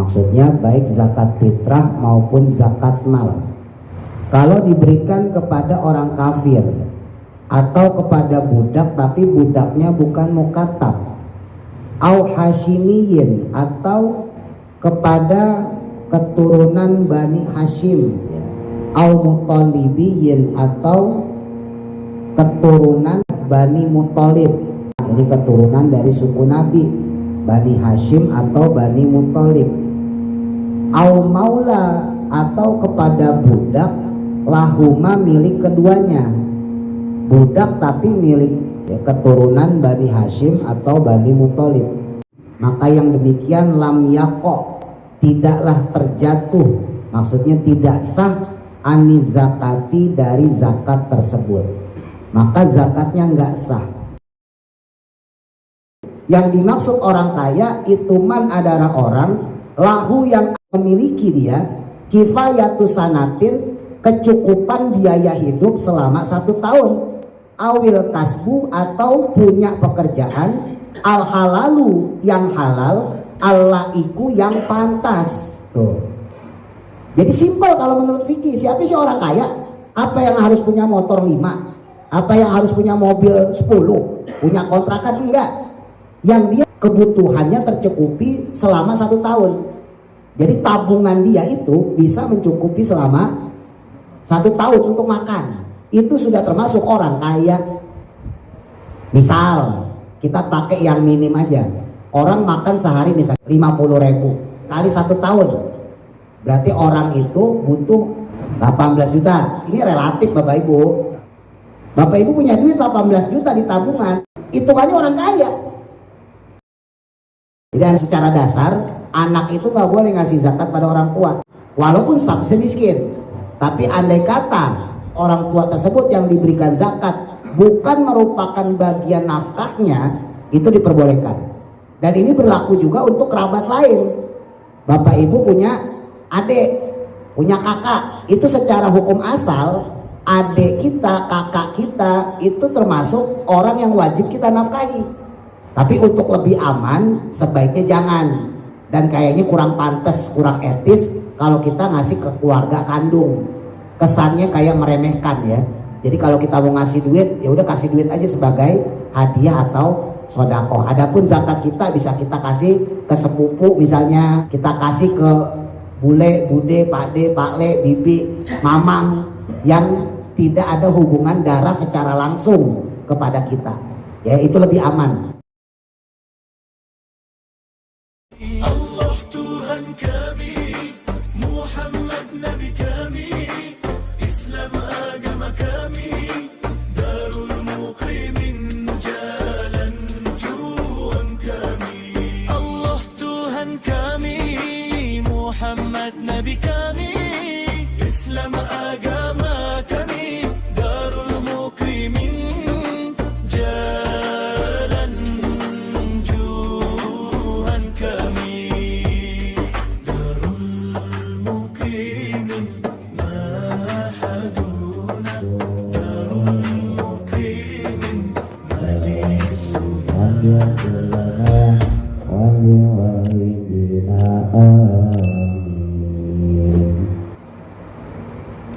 Maksudnya baik zakat fitrah maupun zakat mal. Kalau diberikan kepada orang kafir atau kepada budak tapi budaknya bukan mukatab, au hashimiyin atau kepada keturunan Bani Hashim, au mutalibiyin atau keturunan Bani Muthalib. Ini keturunan dari suku Nabi, Bani Hashim atau Bani Muthalib. Au maula atau kepada budak lahuma milik keduanya, budak tapi milik keturunan Bani Hashim atau Bani Muthalib. Maka yang demikian lam yaqo, tidaklah terjatuh, maksudnya tidak sah ani zakati dari zakat tersebut, maka zakatnya nggak sah. Yang dimaksud orang kaya itu man adalah orang lahu yang memiliki dia kifayatu sanatin, kecukupan biaya hidup selama 1 tahun, awil kasbu atau punya pekerjaan, al halalu yang halal, al-laiku yang pantas. Tuh. Jadi simpel kalau menurut fikih. Siapa sih orang kaya? Apa yang harus punya motor 5? Apa yang harus punya mobil 10? Punya kontrakan? Enggak. Yang dia kebutuhannya tercukupi selama 1 tahun. Jadi tabungan dia itu bisa mencukupi selama 1 tahun untuk makan. Itu sudah termasuk orang kaya. Misal kita pakai yang minim aja, orang makan sehari misalnya 50.000 kali 1 tahun, berarti orang itu butuh 18 juta. Ini relatif Bapak Ibu. Bapak Ibu punya duit 18 juta di tabungan, hitungannya orang kaya. Dan secara dasar anak itu nggak boleh ngasih zakat pada orang tua walaupun statusnya miskin. Tapi andai kata orang tua tersebut yang diberikan zakat bukan merupakan bagian nafkahnya, itu diperbolehkan. Dan ini berlaku juga untuk kerabat lain. Bapak Ibu punya adik, punya kakak, itu secara hukum asal adik kita, kakak kita itu termasuk orang yang wajib kita nafkahi. Tapi untuk lebih aman sebaiknya jangan. Dan kayaknya kurang pantas, kurang etis kalau kita ngasih ke keluarga kandung. Kesannya kayak meremehkan ya. Jadi kalau kita mau ngasih duit, ya udah kasih duit aja sebagai hadiah atau sodako. Adapun zakat kita bisa kita kasih ke sepupu, misalnya kita kasih ke bule, bude, pakde, pakle, bibi, mamang yang tidak ada hubungan darah secara langsung kepada kita. Ya itu lebih aman. Allah Tuhan kami, Muhammad Nabi kami, Islam agama kami, Darul Muqimin jalan juang kami. Allah Tuhan kami, Muhammad Nabi kami, Islam agama kami, Darul Muqimin jalan juang kami. Darul Muqimin mahaduna, Darul Muqimin malik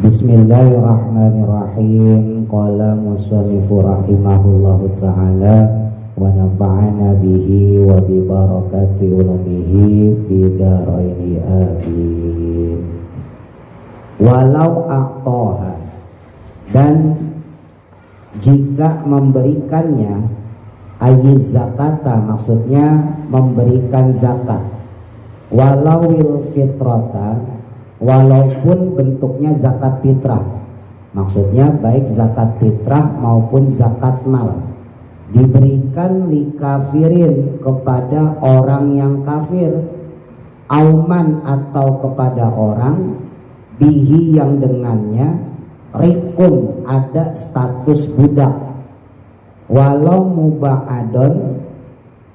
Bismillahirrahmanirrahim. Qala musannifu rahimahullahu ta'ala wa nafa'ana bihi wa bi barakati ulumihi fi daraini amin. Walau a'toha, dan jika memberikannya, ayiz zakata, maksudnya memberikan zakat, walawil fitrata, walaupun bentuknya zakat fitrah, maksudnya baik zakat fitrah maupun zakat mal, diberikan li kafirin kepada orang yang kafir, auman atau kepada orang bihi yang dengannya rikun ada status budak, walau muba'adon,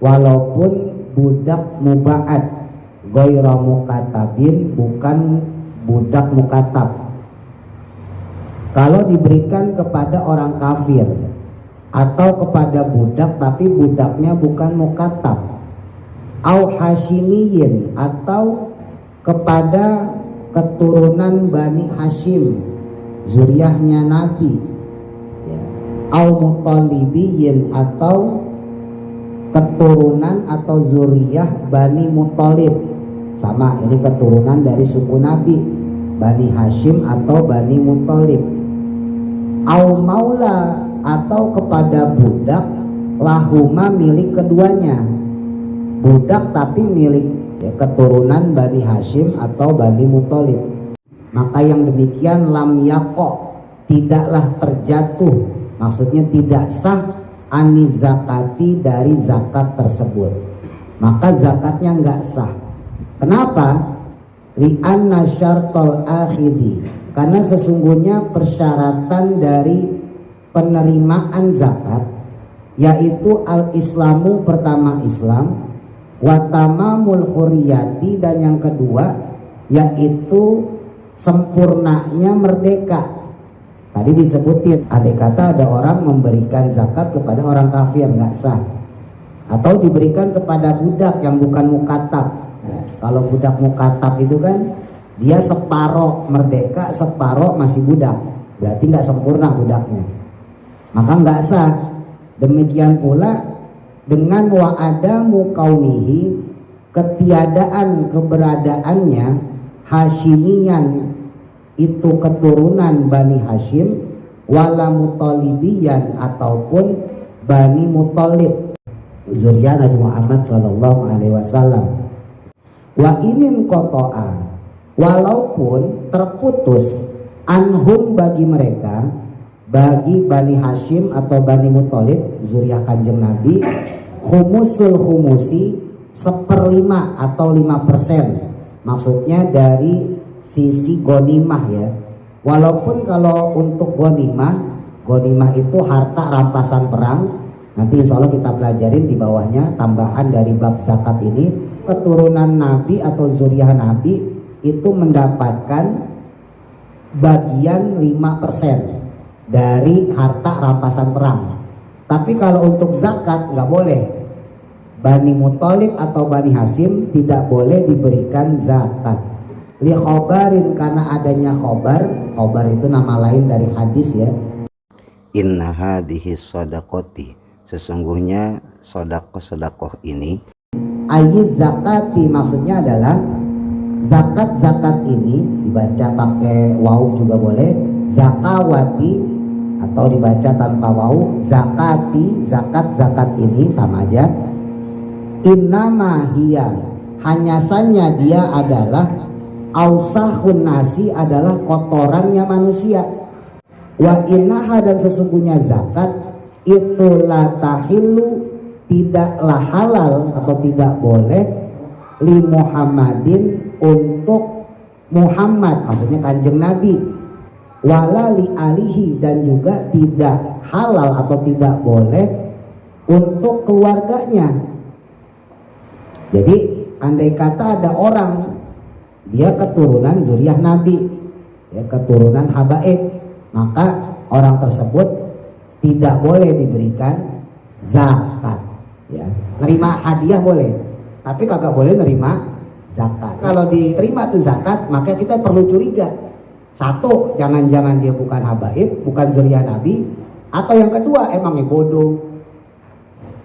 walaupun budak muba'ad, goira mukatabin, bukan budak mukatab. Kalau diberikan kepada orang kafir atau kepada budak tapi budaknya bukan mukatab, au hashimiyin atau kepada keturunan Bani Hashim, zuriyahnya Nabi, ya. Au Muttalibiyin, atau keturunan atau zuriyah Bani Muttalib, sama, ini keturunan dari suku Nabi, Bani Hashim atau Bani Muttalib. Au maula, atau kepada budak, lahuma, milik keduanya, budak tapi milik, ya, keturunan Bani Hashim atau Bani Muttalib. Maka yang demikian lam yaqo, tidaklah terjatuh, maksudnya tidak sah, ani zakati, dari zakat tersebut. Maka zakatnya nggak sah. Kenapa? Li'anna syartol akhidi, karena sesungguhnya persyaratan dari penerimaan zakat yaitu al-islamu, pertama Islam, watamamul huriyati, dan yang kedua yaitu sempurnanya merdeka. Tadi disebutin, andai kata ada orang memberikan zakat kepada orang kafir, nggak sah. Atau diberikan kepada budak yang bukan mukatab. Nah, kalau budak mukatab itu kan dia separoh merdeka, separoh masih budak, berarti nggak sempurna budaknya, maka nggak sah. Demikian pula dengan wa'adamu kaunihi, ketiadaan keberadaannya, Hashimiyan, itu keturunan Bani Hashim, wala Muttalibiyan, ataupun Bani Muttalib, zuriyah Nabi Muhammad sallallahu alaihi wasallam. Wa inin koto'a, walaupun terputus, anhum, bagi mereka, bagi Bani Hashim atau Bani Muttalib, zuriyah kanjeng Nabi, khumusul khumusi, 1/5 atau 5%, maksudnya dari sisi gonimah, ya. Walaupun kalau untuk gonimah itu harta rampasan perang, nanti insya Allah kita pelajarin di bawahnya tambahan dari bab zakat ini. Keturunan Nabi atau zuriyah Nabi itu mendapatkan bagian 5% dari harta rampasan perang. Tapi kalau untuk zakat nggak boleh. Bani Muttalib atau Bani Hashim tidak boleh diberikan zakat. Li khobarin, karena adanya khobar itu nama lain dari hadis, ya. Inna hadhihi shadaqati, sesungguhnya sodakoh ini, Ayat zakati, maksudnya adalah zakat ini dibaca pakai waw juga boleh, zakawati, atau dibaca tanpa waw, zakati, zakat ini sama aja. Innama hiya, hanya saja dia adalah ausahun nasi, adalah kotorannya manusia. Wa innaha, dan sesungguhnya zakat itu la tahillu, tidaklah halal atau tidak boleh, li Muhammadin, untuk Muhammad, maksudnya kanjeng Nabi, wala li alihi, dan juga tidak halal atau tidak boleh untuk keluarganya. Jadi andai kata ada orang dia keturunan zuriyah Nabi, ya, keturunan habaib, maka orang tersebut tidak boleh diberikan zakat, ya. Nerima hadiah boleh, tapi kagak boleh nerima zakat. Kalau diterima tuh zakat, maka kita perlu curiga. Satu, jangan-jangan dia bukan habaib, bukan zuriyah Nabi, atau yang kedua emangnya bodoh.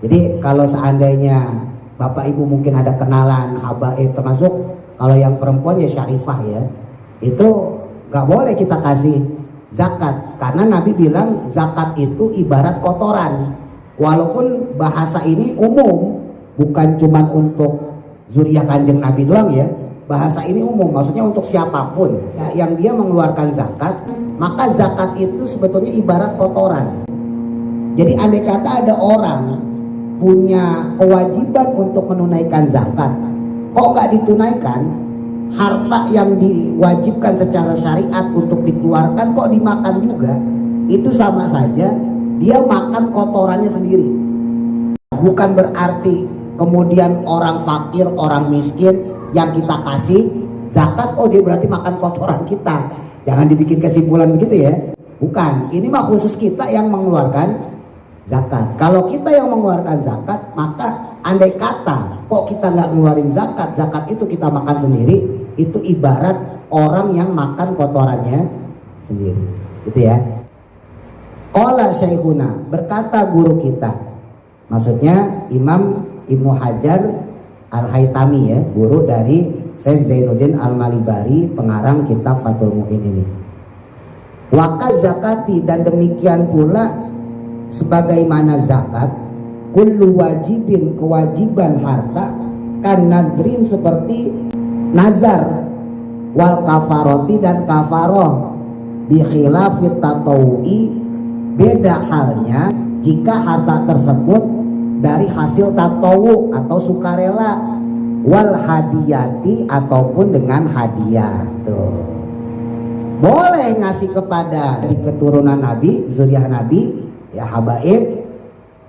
Jadi kalau seandainya Bapak Ibu mungkin ada kenalan habaib, termasuk kalau yang perempuan ya syarifah, ya, itu nggak boleh kita kasih zakat, karena Nabi bilang zakat itu ibarat kotoran. Walaupun bahasa ini umum, bukan cuma untuk zuriyah kanjeng Nabi doang, ya, bahasa ini umum, maksudnya untuk siapapun ya, yang dia mengeluarkan zakat, maka zakat itu sebetulnya ibarat kotoran. Jadi andai kata ada orang punya kewajiban untuk menunaikan zakat, kok nggak ditunaikan, harta yang diwajibkan secara syariat untuk dikeluarkan kok dimakan juga, itu sama saja dia makan kotorannya sendiri. Bukan berarti kemudian orang fakir, orang miskin yang kita kasih zakat, oh dia berarti makan kotoran kita. Jangan dibikin kesimpulan begitu, ya. Bukan, ini mah khusus kita yang mengeluarkan zakat. Kalau kita yang mengeluarkan zakat, maka andai kata kok kita nggak ngeluarin zakat, zakat itu kita makan sendiri, itu ibarat orang yang makan kotorannya sendiri. Gitu ya. Qala syekhuna, berkata guru kita. Maksudnya Imam Ibnu Hajar Al-Haytami ya, guru dari Syekh Zainuddin Al-Malibari, pengarang kitab Fathul Mu'in ini. Wakaz zakati, dan demikian pula sebagaimana zakat, kullu wajibin, kewajiban harta, kan nadrin, seperti nazar, wal kafaroti, dan kafaroh, bi khilafit tatawu'i, beda halnya jika harta tersebut dari hasil tatawu atau sukarela, wal hadiyati, ataupun dengan hadiah. Tuh. Boleh ngasih kepada keturunan Nabi, zuriyah Nabi, ya habaib,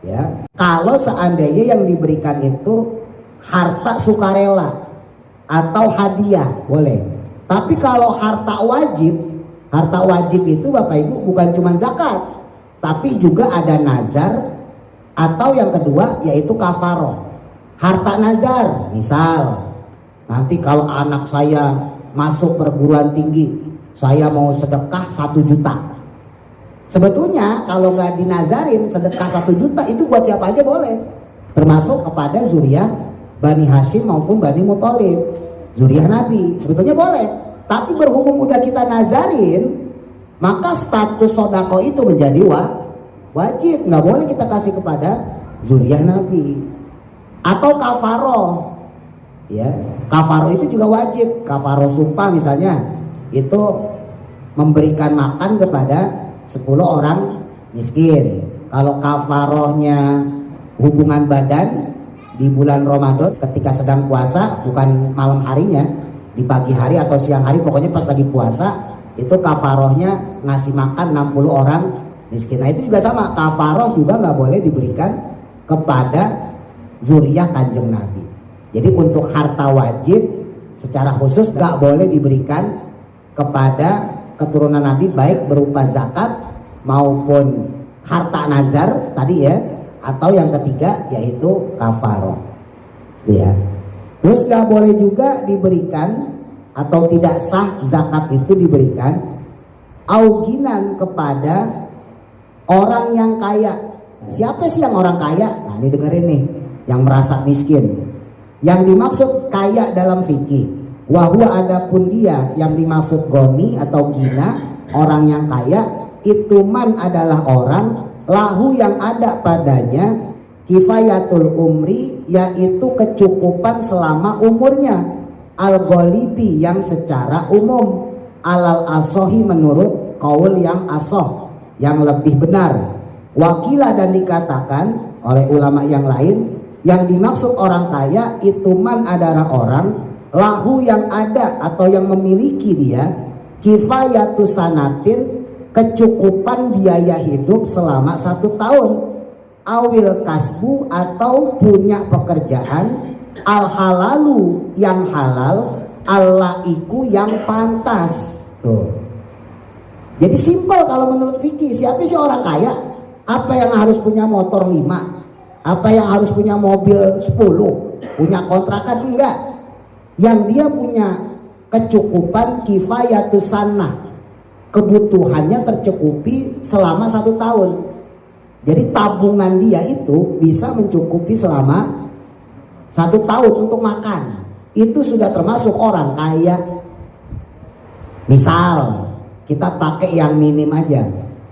ya. Kalau seandainya yang diberikan itu harta sukarela atau hadiah, boleh. Tapi kalau harta wajib itu Bapak Ibu bukan cuma zakat, tapi juga ada nazar, atau yang kedua yaitu kafaroh. Harta nazar, misal nanti kalau anak saya masuk perguruan tinggi, saya mau sedekah 1 juta. Sebetulnya kalau nggak dinazarin, sedekah 1 juta itu buat siapa aja boleh, termasuk kepada zuriyah Bani Hashim maupun Bani Muthalib, zuriyah Nabi, sebetulnya boleh. Tapi berhubung udah kita nazarin, maka status sodako itu menjadi wajib, nggak boleh kita kasih kepada zuriyah Nabi. Atau kafaroh, ya, kafaroh itu juga wajib. Kafaroh sumpah misalnya, itu memberikan makan kepada 10 orang miskin. Kalau kafarohnya hubungan badan di bulan Ramadan ketika sedang puasa, bukan malam harinya, di pagi hari atau siang hari, pokoknya pas lagi puasa, itu kafarohnya ngasih makan 60 orang miskin. Nah itu juga sama, kafaroh juga nggak boleh diberikan kepada zuriyah Kanjeng Nabi. Jadi untuk harta wajib secara khusus nggak boleh diberikan kepada keturunan Nabi, baik berupa zakat maupun harta nazar tadi ya, atau yang ketiga yaitu kafaroh. Ya. Terus nggak boleh juga diberikan atau tidak sah zakat itu diberikan auginan kepada orang yang kaya. Siapa sih yang orang kaya? Nah ini dengerin nih, yang merasa miskin. Yang dimaksud kaya dalam fikih, wahwa adapun dia yang dimaksud goni atau gina, orang yang kaya, ituman adalah orang lahu yang ada padanya kifayatul umri, yaitu kecukupan selama umurnya, al-ghalibi yang secara umum, alal asohi menurut kaul yang asoh, yang lebih benar. Wakilah, dan dikatakan oleh ulama yang lain, yang dimaksud orang kaya ituman adalah orang lahu yang ada atau yang memiliki dia kifayatu sanatin, kecukupan biaya hidup selama 1 tahun, awil kasbu, atau punya pekerjaan, al halalu yang halal, al laiku yang pantas. Tuh. Jadi simpel kalau menurut fikih. Siapa sih orang kaya? Apa yang harus punya motor 5? Apa yang harus punya mobil 10? Punya kontrakan? Enggak. Yang dia punya kecukupan kifayatu sanah, kebutuhannya tercukupi selama 1 tahun. Jadi tabungan dia itu bisa mencukupi selama 1 tahun untuk makan. Itu sudah termasuk orang kaya. Misal kita pakai yang minim aja,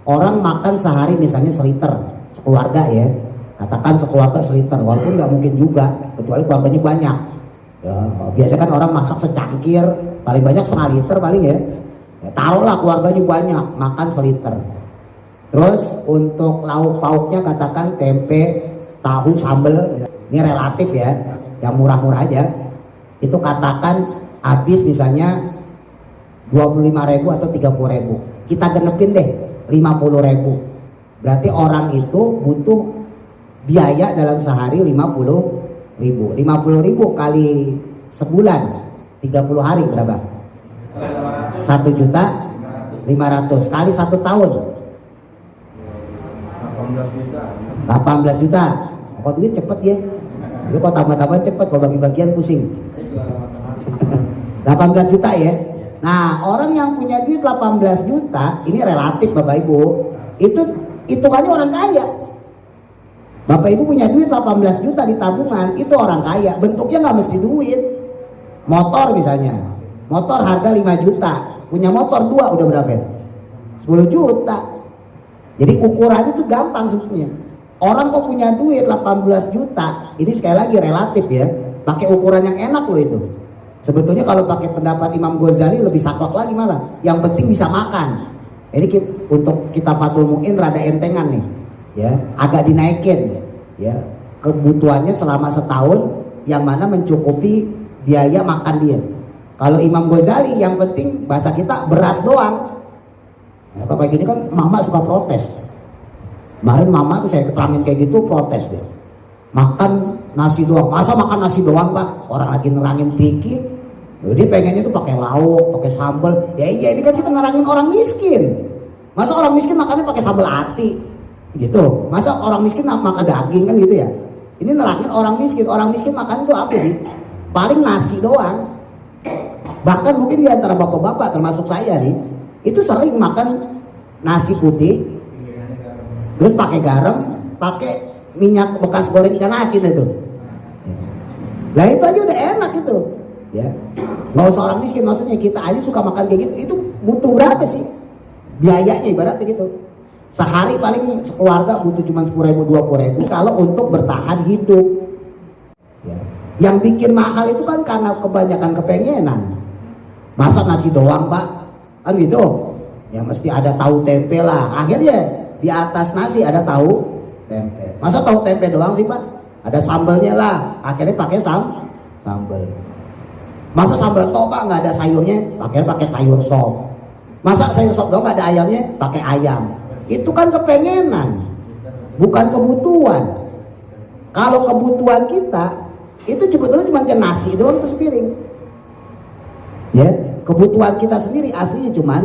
orang makan sehari misalnya seliter sekeluarga ya, katakan sekeluarga seliter, walaupun nggak mungkin juga, kecuali keluarganya banyak ya. Biasanya kan orang masak secangkir, paling banyak 1/2 liter paling ya. Taruhlah keluarganya banyak, makan seliter. Terus untuk lauk pauknya katakan tempe, tahu, sambal, ini relatif ya, yang murah-murah aja, itu katakan habis misalnya 25.000 atau 30.000, kita genepin deh 50.000. Berarti orang itu butuh biaya dalam sehari 50.000. 50.000 kali sebulan 30 hari berapa? 1.500.000 kali 1 tahun 18 juta. Kok duit cepet ya? Jadi kok tambah-tambah cepet, kok bagi-bagian pusing. 18 juta ya. Nah, orang yang punya duit 18 juta, ini relatif Bapak Ibu, itu hitungannya orang kaya. Bapak Ibu punya duit 18 juta di tabungan, itu orang kaya. Bentuknya nggak mesti duit. Motor misalnya, motor harga 5 juta, punya motor 2 udah berapa ya? 10 juta. Jadi ukurannya itu gampang sebetulnya. Orang kok punya duit 18 juta, ini sekali lagi relatif ya, pakai ukuran yang enak loh itu. Sebetulnya kalau pakai pendapat Imam Ghazali lebih saklek lagi malah. Yang penting bisa makan. Ini untuk kita Fathul Mu'in rada entengan nih, ya, agak dinaikin, ya, kebutuhannya selama setahun, yang mana mencukupi biaya makan dia. Kalau Imam Ghazali yang penting bahasa kita beras doang. Ya, kalau kayak gini kan mama suka protes. Kemarin mama tuh saya keterangin kayak gitu protes deh. Makan nasi doang, masa makan nasi doang Pak? Orang lagi nerangin pikir. Jadi pengennya tuh pakai lauk, pakai sambal. Ya iya, ini kan kita nerangin orang miskin. Masa orang miskin makannya pakai sambal ati, gitu? Masa orang miskin makan daging kan gitu ya? Ini nerangin orang miskin. Orang miskin makan itu apa sih? Paling nasi doang. Bahkan mungkin di antara bapak-bapak termasuk saya nih, itu sering makan nasi putih, terus pakai garam, pakai minyak bekas goreng ikan asin itu. Lah itu aja udah enak itu, ya. Nggak usah orang miskin, maksudnya kita aja suka makan kayak gitu. Itu butuh berapa sih biayanya ibaratnya gitu? Sehari paling sekeluarga butuh cuma 10.000 20.000 kalau untuk bertahan hidup. Ya. Yang bikin mahal itu kan karena kebanyakan kepengenan. Masa nasi doang Pak? Kan gitu. Ya mesti ada tahu tempe lah. Akhirnya di atas nasi ada tahu tempe. Masa tahu tempe doang sih Pak? Ada sambalnya lah. Akhirnya pakai sambal. Masa sambal tok Pak nggak ada sayurnya? Akhirnya pakai sayur sop. Masa sayur sop doang nggak ada ayamnya? Pakai ayam. Itu kan kepengenan, bukan kebutuhan. Kalau kebutuhan kita itu sebetulnya cuma nasi doang sepiring. Ya, kebutuhan kita sendiri aslinya cuma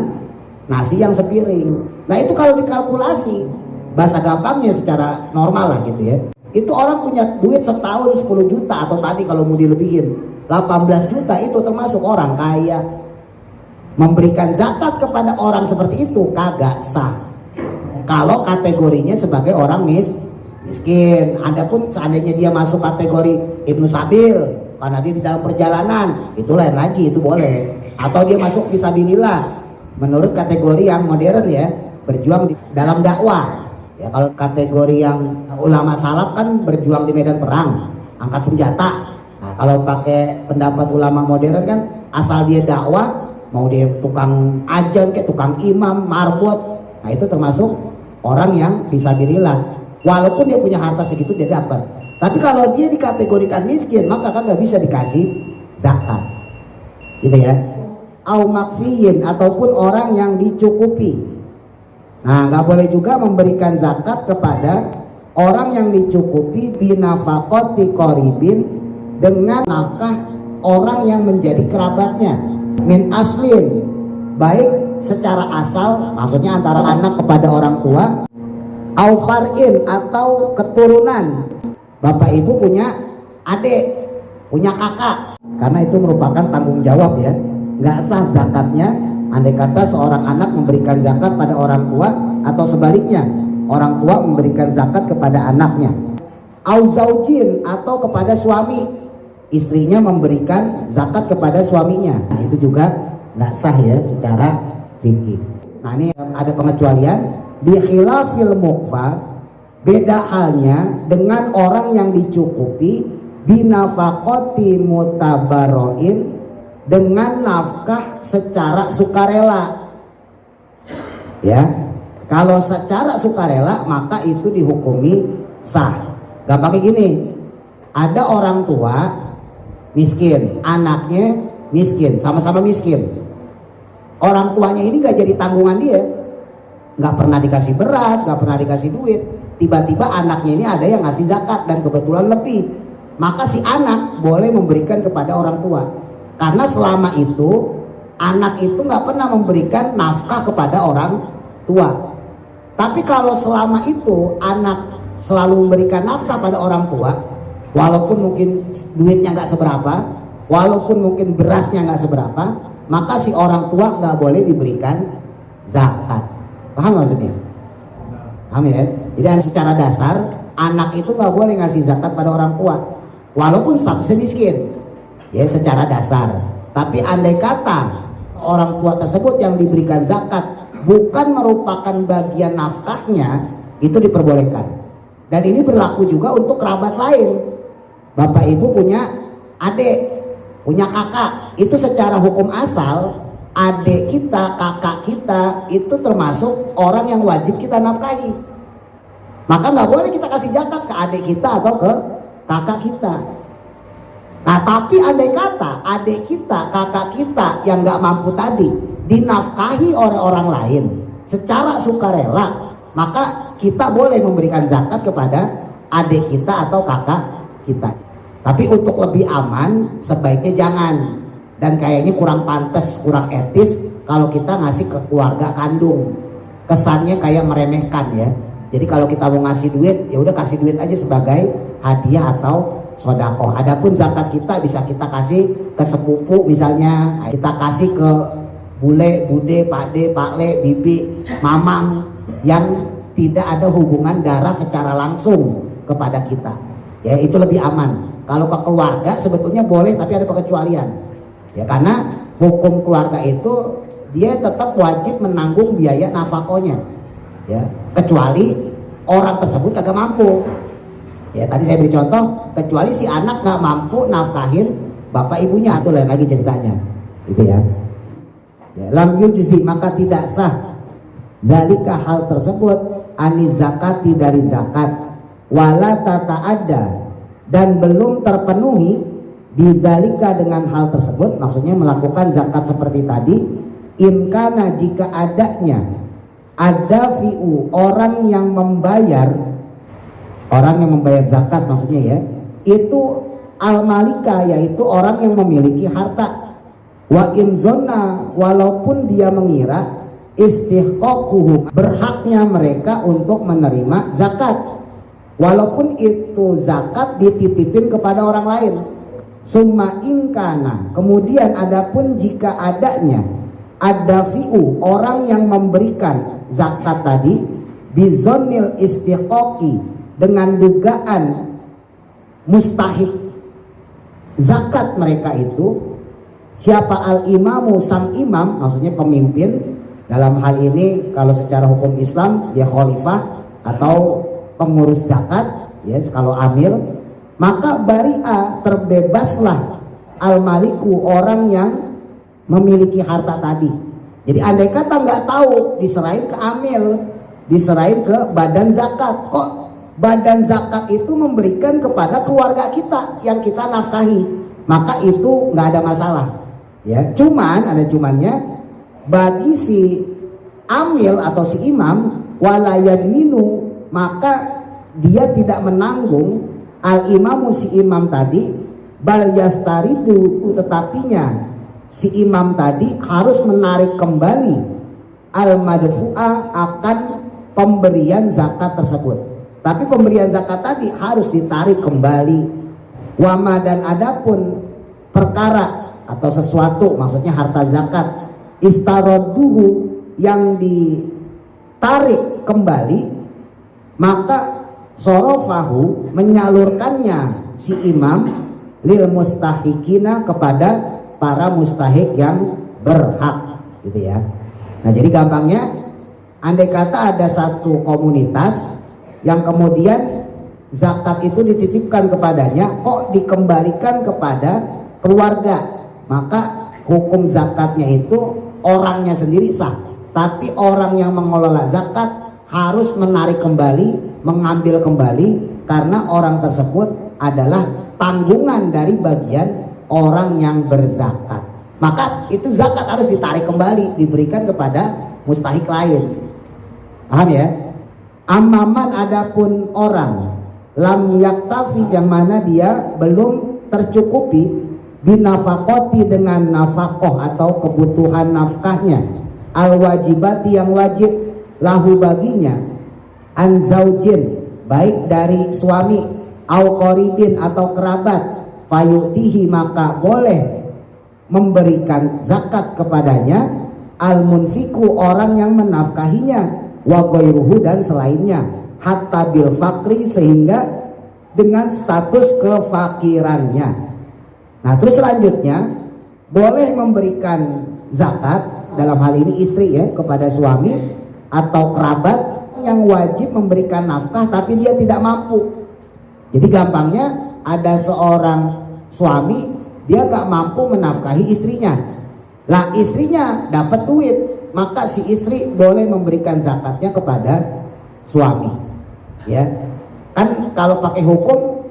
nasi yang sepiring. Nah itu kalau dikalkulasi, bahasa gampangnya secara normal lah gitu ya. Itu orang punya duit setahun 10 juta atau tadi kalau mau dilebihin 18 juta itu termasuk orang kaya. Memberikan zakat kepada orang seperti itu kagak sah. Kalau kategorinya sebagai orang miskin. Adapun seandainya dia masuk kategori Ibnu Sabil karena dia di dalam perjalanan, itu lain lagi, itu boleh. Atau dia masuk fisabilillah menurut kategori yang modern ya, berjuang di dalam dakwah. Ya kalau kategori yang ulama salaf kan berjuang di medan perang, angkat senjata. Nah, kalau pakai pendapat ulama modern kan asal dia dakwah, mau dia tukang ajan kayak tukang imam, marbot, nah itu termasuk orang yang fisabilillah. Walaupun dia punya harta segitu dia dapat. Tapi kalau dia dikategorikan miskin, maka kan nggak bisa dikasih zakat, gitu ya. Au makfiyin, ataupun orang yang dicukupi. Nah, nggak boleh juga memberikan zakat kepada orang yang dicukupi binafaqati qaribin, dengan nafkah orang yang menjadi kerabatnya, min aslin, baik secara asal, maksudnya antara anak kepada orang tua, au far'in, atau keturunan. Bapak ibu punya adik, punya kakak, karena itu merupakan tanggung jawab ya. Nggak sah zakatnya andai kata seorang anak memberikan zakat pada orang tua, atau sebaliknya orang tua memberikan zakat kepada anaknya. Au zaujin, atau kepada suami, istrinya memberikan zakat kepada suaminya. Nah, itu juga nggak sah ya secara fikih. Nah ini ada pengecualian. Bi khilafil muqfa, beda halnya dengan orang yang dicukupi binafaqati mutabarroin, dengan nafkah secara sukarela. Ya, kalau secara sukarela maka itu dihukumi sah. Gampangnya gini, ada orang tua miskin, anaknya miskin, sama-sama miskin. Orang tuanya ini gak jadi tanggungan dia, gak pernah dikasih beras, gak pernah dikasih duit. Tiba-tiba anaknya ini ada yang ngasih zakat dan kebetulan lebih, maka si anak boleh memberikan kepada orang tua. Karena selama itu anak itu gak pernah memberikan nafkah kepada orang tua. Tapi kalau selama itu anak selalu memberikan nafkah pada orang tua, walaupun mungkin duitnya gak seberapa, walaupun mungkin berasnya nggak seberapa, maka si orang tua nggak boleh diberikan zakat. Paham nggak maksudnya? Paham ya? Jadi secara dasar anak itu nggak boleh ngasih zakat pada orang tua, walaupun statusnya miskin, ya secara dasar. Tapi andai kata orang tua tersebut yang diberikan zakat bukan merupakan bagian nafkahnya, itu diperbolehkan. Dan ini berlaku juga untuk kerabat lain. Bapak ibu punya adik, punya kakak, itu secara hukum asal adik kita, kakak kita itu termasuk orang yang wajib kita nafkahi. Maka nggak boleh kita kasih zakat ke adik kita atau ke kakak kita. Nah, tapi andai kata adik kita, kakak kita yang nggak mampu tadi dinafkahi oleh orang lain secara sukarela, maka kita boleh memberikan zakat kepada adik kita atau kakak kita. Tapi untuk lebih aman sebaiknya jangan, dan kayaknya kurang pantas, kurang etis kalau kita ngasih ke keluarga kandung. Kesannya kayak meremehkan ya. Jadi kalau kita mau ngasih duit, ya udah kasih duit aja sebagai hadiah atau sodako. Adapun zakat kita bisa kita kasih ke sepupu misalnya, kita kasih ke bule, bude, pakde, pakle, bibi, mamang yang tidak ada hubungan darah secara langsung kepada kita. Ya itu lebih aman. Kalau ke keluarga sebetulnya boleh, tapi ada pengecualian. Ya karena hukum keluarga itu dia tetap wajib menanggung biaya nafkahnya. Ya, kecuali orang tersebut agak mampu. Ya tadi saya beri contoh, kecuali si anak nggak mampu nafkahin bapak ibunya, itu lain lagi ceritanya, gitu ya. Lam yujzi, maka tidak sah zalika hal tersebut ani zakati dari zakat, wala tata'adda, dan belum terpenuhi bidzalika dengan hal tersebut, maksudnya melakukan zakat seperti tadi, inkana jika adanya ada fi'u orang yang membayar zakat maksudnya ya, itu al-malika, yaitu orang yang memiliki harta, wa in zonna, walaupun dia mengira istihqaquhum, berhaknya mereka untuk menerima zakat, walaupun itu zakat dititipin kepada orang lain. Summa inkana, kemudian adapun jika adanya ada fi'u orang yang memberikan zakat tadi bizonil istiqoqi, dengan dugaan mustahik zakat mereka itu, siapa al-imamu, sang imam, maksudnya pemimpin. Dalam hal ini kalau secara hukum Islam ya khalifah atau pengurus zakat ya, kalau amil, maka bari'a, terbebaslah al-maliku, orang yang memiliki harta tadi. Jadi andai kata nggak tahu, diserahin ke amil, diserahin ke badan zakat. Kok badan zakat itu memberikan kepada keluarga kita yang kita nafkahi, maka itu nggak ada masalah ya. Cuman ada cumannya, bagi si amil atau si imam walayadminu, maka dia tidak menanggung al imamu, si imam tadi, bal yastaridu, tetapinya si imam tadi harus menarik kembali al madfu'ah, akan pemberian zakat tersebut. Tapi pemberian zakat tadi harus ditarik kembali. Wama, dan adapun perkara atau sesuatu, maksudnya harta zakat, istaroduhu, yang ditarik kembali, maka sorofahu, menyalurkannya si imam lil mustahikina, kepada para mustahik yang berhak, gitu ya. Nah jadi gampangnya, andai kata ada satu komunitas yang kemudian zakat itu dititipkan kepadanya, kok dikembalikan kepada keluarga, maka hukum zakatnya itu orangnya sendiri sah, tapi orang yang mengelola zakat harus menarik kembali, mengambil kembali, karena orang tersebut adalah tanggungan dari bagian orang yang berzakat. Maka itu zakat harus ditarik kembali, diberikan kepada mustahik lain. Paham ya? Amaman, adapun orang lam yaktafi, yang mana dia belum tercukupi binafakoti, dengan nafakoh atau kebutuhan nafkahnya, al wajibati, yang wajib, lahu baginya, an zaujin, baik dari suami, au qoribin, atau kerabat, fayutihi maka boleh memberikan zakat kepadanya al-munfiku orang yang menafkahinya wa ghairuhu dan selainnya hatta bil fakri sehingga dengan status kefakirannya. Nah terus selanjutnya boleh memberikan zakat dalam hal ini istri ya kepada suami atau kerabat yang wajib memberikan nafkah tapi dia tidak mampu. Jadi gampangnya ada seorang suami dia gak mampu menafkahi istrinya. Lah istrinya dapat duit, maka si istri boleh memberikan zakatnya kepada suami. Ya. Kan kalau pakai hukum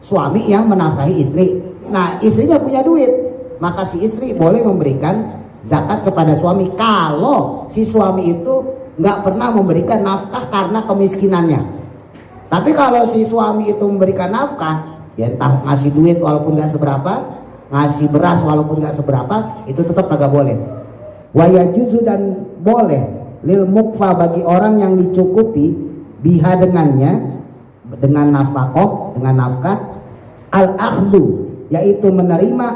suami yang menafkahi istri. Nah, istrinya punya duit, maka si istri boleh memberikan zakat kepada suami kalau si suami itu nggak pernah memberikan nafkah karena kemiskinannya. Tapi kalau si suami itu memberikan nafkah, ya entah ngasih duit walaupun nggak seberapa, ngasih beras walaupun nggak seberapa, itu tetap agak boleh. Wa yajuzu dan boleh lil mukfa bagi orang yang dicukupi biha dengannya, dengan nafkah, dengan nafkah al akhdu yaitu menerima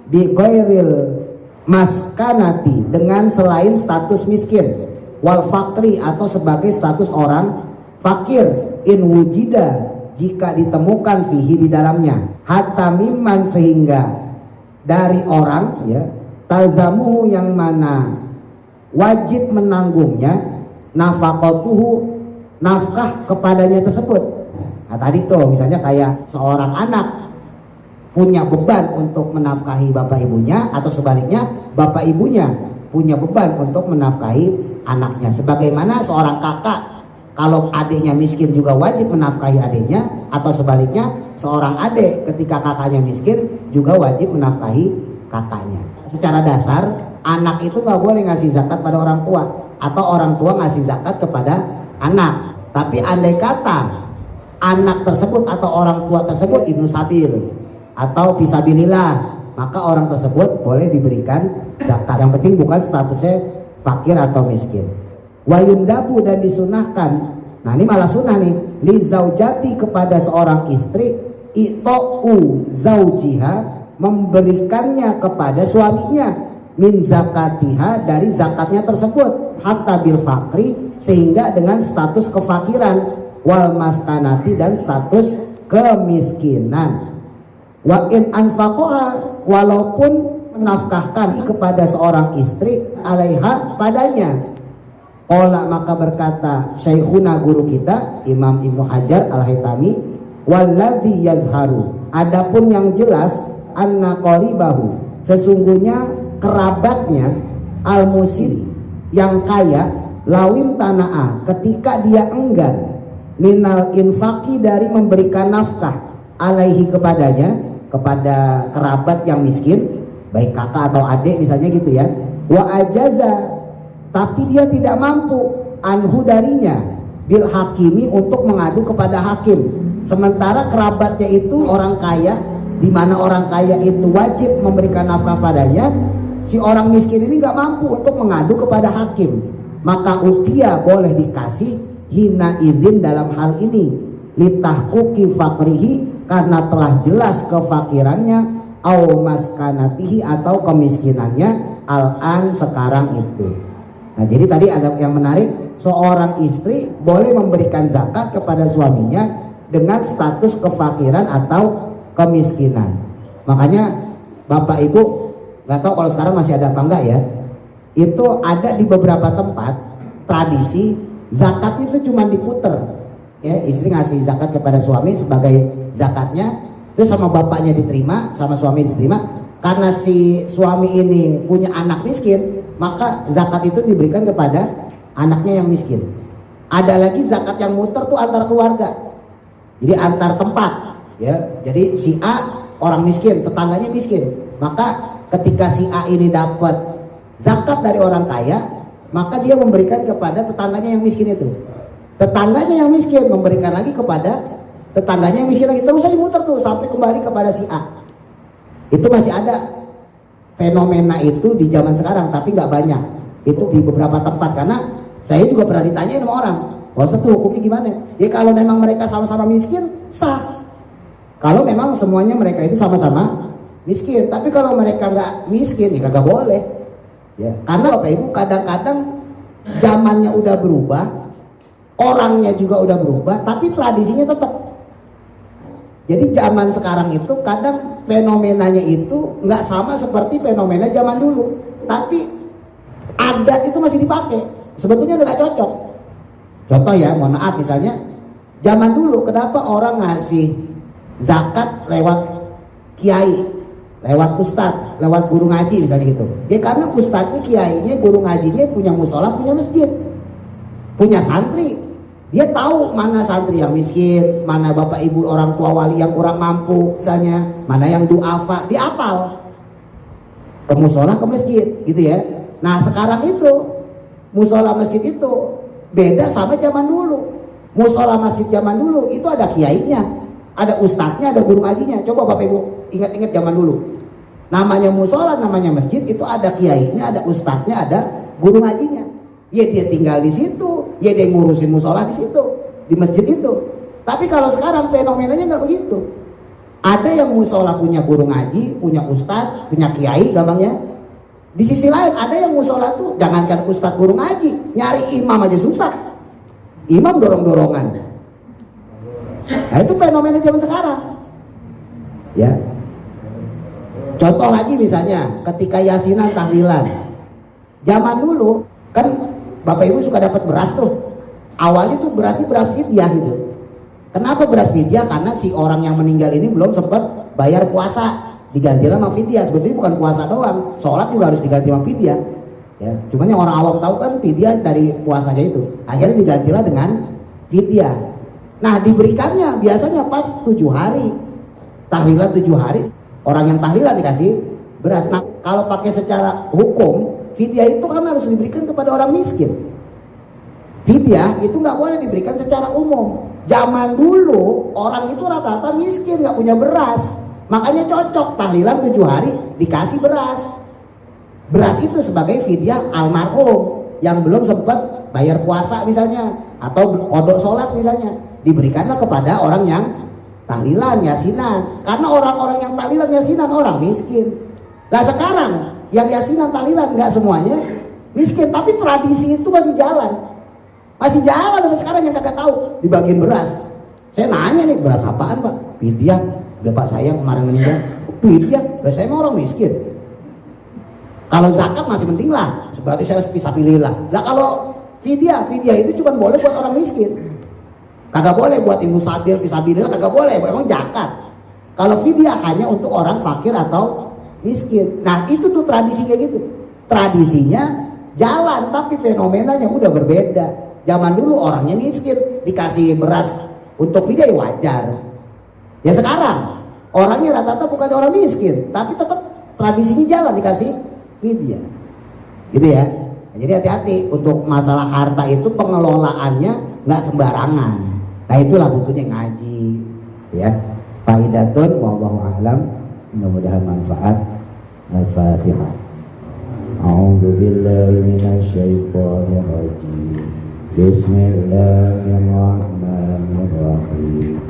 bi ghairil maskanati dengan selain status miskin wal fakri atau sebagai status orang fakir in wujida jika ditemukan fihi di dalamnya hatta mimman sehingga dari orang ya talzamuhu yang mana wajib menanggungnya nafaqatuhu nafkah kepadanya tersebut. Nah tadi tuh misalnya kayak seorang anak punya beban untuk menafkahi bapak ibunya atau sebaliknya bapak ibunya punya beban untuk menafkahi anaknya. Sebagaimana seorang kakak kalau adiknya miskin juga wajib menafkahi adiknya atau sebaliknya seorang adik ketika kakaknya miskin juga wajib menafkahi kakaknya. Secara dasar anak itu nggak boleh ngasih zakat pada orang tua atau orang tua ngasih zakat kepada anak. Tapi andai kata anak tersebut atau orang tua tersebut ibnu sabil atau fisabilillah, maka orang tersebut boleh diberikan zakat. Yang penting bukan statusnya fakir atau miskin. Wa yundabu dan disunahkan. Nah ini malah sunnah nih, li zaujati kepada seorang istri ita'u zaujiha memberikannya kepada suaminya min zakatiha dari zakatnya tersebut hatta bil fakri sehingga dengan status kefakiran wal maskanati dan status kemiskinan. Wa in anfaqoha walaupun menafkahkan kepada seorang istri alaiha padanya. Qala maka berkata Syekhuna guru kita Imam Ibnu Hajar Al-Haytami walladzi yazharu adapun yang jelas anna qaribahu sesungguhnya kerabatnya al-musir yang kaya lawim tanaa ketika dia enggan minal infaki dari memberikan nafkah alaihi kepadanya kepada kerabat yang miskin baik kakak atau adik misalnya gitu ya wa ajaza tapi dia tidak mampu anhu darinya bil hakimi untuk mengadu kepada hakim sementara kerabatnya itu orang kaya di mana orang kaya itu wajib memberikan nafkah padanya si orang miskin ini nggak mampu untuk mengadu kepada hakim maka utia boleh dikasih hina idin dalam hal ini litahkuki fakrihi karena telah jelas kefakirannya au maskanatihi atau kemiskinannya al-an sekarang itu. Nah jadi tadi ada yang menarik, seorang istri boleh memberikan zakat kepada suaminya dengan status kefakiran atau kemiskinan. Makanya bapak ibu nggak tahu kalau sekarang masih ada apa enggak ya, itu ada di beberapa tempat tradisi zakatnya itu cuma diputer ya, istri ngasih zakat kepada suami sebagai zakatnya, terus sama bapaknya diterima, sama suami diterima. Karena si suami ini punya anak miskin, maka zakat itu diberikan kepada anaknya yang miskin. Ada lagi zakat yang muter tuh antar keluarga, jadi antar tempat ya. Jadi si A orang miskin, tetangganya miskin, maka ketika si A ini dapat zakat dari orang kaya, maka dia memberikan kepada tetangganya yang miskin itu. Tetangganya yang miskin memberikan lagi kepada tetangganya yang miskin lagi, terus saja muter tuh sampai kembali kepada si A. Itu masih ada fenomena itu di zaman sekarang, tapi nggak banyak. Itu di beberapa tempat, karena saya juga pernah ditanyain sama orang, Ustaz tuh hukumnya gimana? Ya kalau memang mereka sama-sama miskin sah, Kalau memang semuanya mereka itu sama-sama miskin. Tapi kalau mereka nggak miskin ya kagak boleh. Ya, karena Bapak Ibu kadang-kadang zamannya udah berubah, orangnya juga udah berubah, tapi tradisinya tetap. Jadi zaman sekarang itu kadang fenomenanya itu nggak sama seperti fenomena zaman dulu, tapi adat itu masih dipakai. Sebetulnya udah nggak cocok. Contoh ya, mohon maaf misalnya, zaman dulu kenapa orang ngasih zakat lewat kiai, lewat ustadz, lewat guru ngaji misalnya gitu. Ya karena ustadznya, kiainya, guru ngajinya punya musola, punya masjid, punya santri. Dia tahu mana santri yang miskin, mana bapak ibu orang tua wali yang kurang mampu misalnya, mana yang duafa, diapal. Ke musola, ke masjid gitu ya. Nah sekarang itu musola masjid itu beda sama zaman dulu. Musola masjid zaman dulu itu ada kiainya, ada ustadznya, ada guru ngajinya. Coba bapak ibu ingat-ingat zaman dulu. Namanya musola, namanya masjid itu ada kiainya, ada ustadznya, ada guru ngajinya. Ya dia tinggal di situ, ya dia ngurusin musola di situ, di masjid itu. Tapi kalau sekarang fenomenanya nggak begitu. Ada yang musola punya guru ngaji, punya ustadz, punya kiai gampangnya. Di sisi lain ada yang musola tuh jangankan ustadz guru ngaji, nyari imam aja susah. Imam dorong-dorongan. Nah itu fenomena zaman sekarang. Ya. Contoh lagi misalnya ketika yasinan tahlilan. Zaman dulu kan Bapak Ibu suka dapat beras tuh. Awalnya tuh berasnya beras fidyah gitu. Kenapa beras fidyah? Karena si orang yang meninggal ini belum sempat bayar puasa, digantilah sama fidyah. Sebetulnya bukan puasa doang, sholat juga harus diganti sama fidyah. Ya, cuman yang orang awam tahu kan fidyah dari puasanya itu. Akhirnya digantilah dengan fidyah. Nah diberikannya biasanya pas 7 hari, tahlilan 7 hari, orang yang tahlilan dikasih beras. Nah kalau pakai secara hukum, fidyah itu kan harus diberikan kepada orang miskin. Fidyah itu nggak boleh diberikan secara umum. Zaman dulu orang itu rata-rata miskin, nggak punya beras, makanya cocok tahlilan 7 hari dikasih beras. Beras itu sebagai fidyah almarhum yang belum sempat bayar puasa misalnya, atau kodok sholat misalnya, diberikanlah kepada orang yang tahlilan, yasinan. Karena orang-orang yang tahlilan, yasinan orang miskin. Nah sekarang yang yasinan tahlilan nggak semuanya miskin, tapi tradisi itu masih jalan sampai sekarang. Yang kagak tahu dibagiin beras. Saya nanya nih, beras apaan pak? Fidyah. Bapak saya kemarin meninggal, fidyah. Lah saya mah orang miskin. Kalau zakat masih penting lah, berarti saya bisa pilih lah. Lah kalau fidyah itu cuma boleh buat orang miskin, kagak boleh buat ibu sabil, fisabilillah, kagak boleh. Emang zakat. Kalau fidyah hanya untuk orang fakir atau miskin. Nah itu tuh tradisi kayak gitu. Tradisinya jalan, tapi fenomenanya udah berbeda. Zaman dulu orangnya miskin, dikasih beras untuk fidyah ya wajar. Ya sekarang orangnya rata-rata bukan orang miskin, tapi tetap tradisinya jalan, dikasih fidyah. Gitu ya. Nah, jadi hati-hati untuk masalah harta itu pengelolaannya nggak sembarangan. Nah itulah butuhnya ngaji. Ya. Faidatun wallahu a'lam. Mudah-mudahan manfaat. Al-Fatihah. A'udzu billahi minasyaitonir rajim. Bismillahirrahmanirrahim.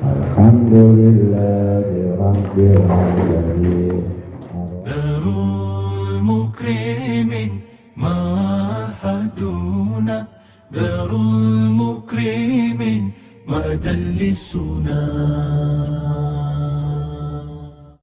Alhamdulillahi rabbil alamin.